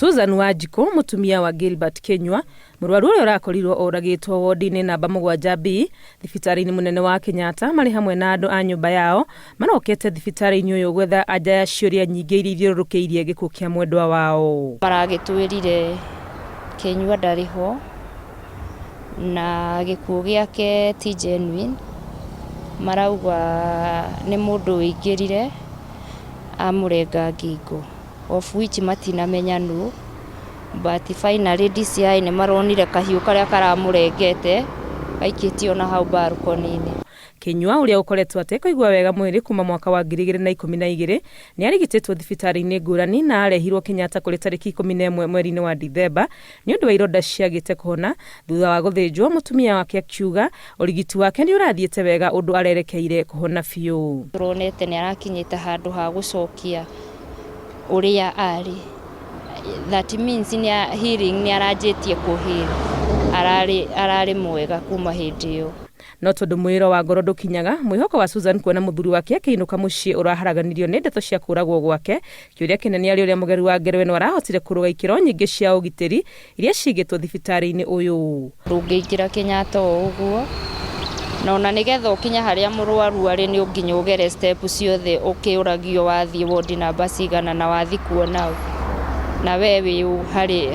Susan Wanjiku mutumia wa Gilbert Kenyua murwaru uria urakorirwo uragitwo wodi-ini namba 7B thibitari-ini munene wa Kenyatta mari hamwe na andu a nyumba yao marokete thibitari-ini uyu gwetha anja ya ciuria nyingi iria ithiururukiirie gikuo kia mwendwa wao. Maragitwirire Kenyua ndariho na gikuo giake ti genuine, marauga ni mundu wingirire amurenga ngingo, of which matinamenya nu, but finally DCI ne maronire kahiu karia karamurengete gaikitio na hau balcony-ini. Kenyua uria ukoretwo atekoigwa wega mwiri kuma mwaka wa 2012 ni arigititwo thibitari-ini ngurani na arehirwo Kenyatta kuri tariki 11 mweri-ini wa Dithemba ni undu wa ironda ciagite kuhona thutha wa guthinjwo. Mutumia wake akiuga urigiti wake ni urathiete wega undu arerekeire kuhona fiu. Turonete ni arakinyite handu ha gucokia uria ari, that means ni healing ni arajitie kuhira, arari mwega kuma hindi yo. No tondu mwiro wa ngoro ndukinyaga, mwihoko wa Susan kuona muthuri wake akiinuka mucii uraharaganirio ni ndeto cia kuragwo gwake, kiuria kinene ari uria mugeru wa ngero ino arahotire kuruga ikiro nyingi cia ugitiri iria cigitwo thibitari-ini uyu. Ndungiikira Kenyatta uguo na ona nigetha ukinya haria murwaru ari ni unginya ugere step ciothe ukiuragio wathie wodi namba cigana na wathi kuona na wewe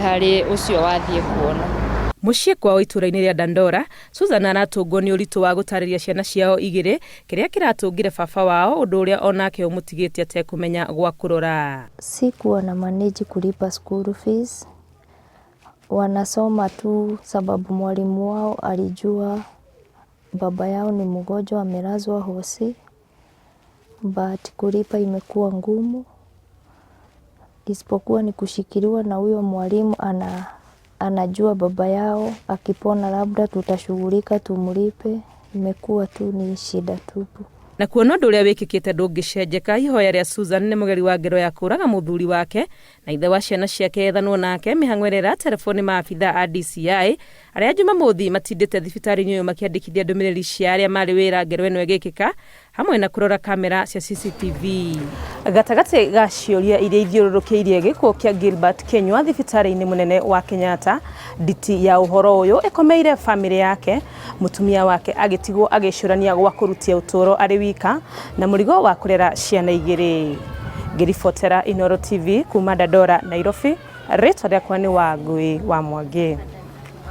hari ucio wathie kuona. Mucii kwao itura-ini ria Dandora, Susan aratungwo ni uritu wa gutariria ciana ciao igiri kiria kiratungire baba wao undu uria onake umutigite atekumenya gwa kurora. Sikuwa na manage kulipa school fees, wanasoma tu sababu mwalimu wao alijua baba yao ni mgonjwa amelazwa hosi, but kulipa imekuwa ngumu, isipokuwa ni kushikiliwa na huyo mwalimu anajua baba yao akipona labda tutashughulika tumlipe. Imekuwa tu ni shida tupu. Na kuona undu uria wikikite ndungicenjeka, ihoya ria Susan ni mugeri wa ngero ya kuraga muthuri wake na ithe wa ciana ciake ethanwo nake mihang'werera telefoni maabitha a DCI aria Jumamothi matindite thibitari-ini uyu makiandikithia ndumiriri cia aria mari wira ngero ino igikika hamwe na kurora kamera cia CCTV. Gatagati ga ciuria iria ithiururukiirie gikuo kia Gilbert Kenyua thibitari-ini munene wa Kenyatta, nditi ya uhoro uyu ikomeire family yake, mutumia wake agitigwo agicurania gwa kurutia uturo ari wika na murigo wa kurera ciana igiri. Ngiribotera Inooro TV kuma Dandora, Nairobi. Rĩtwa rĩakwa nĩ Wangui wa Mwangi.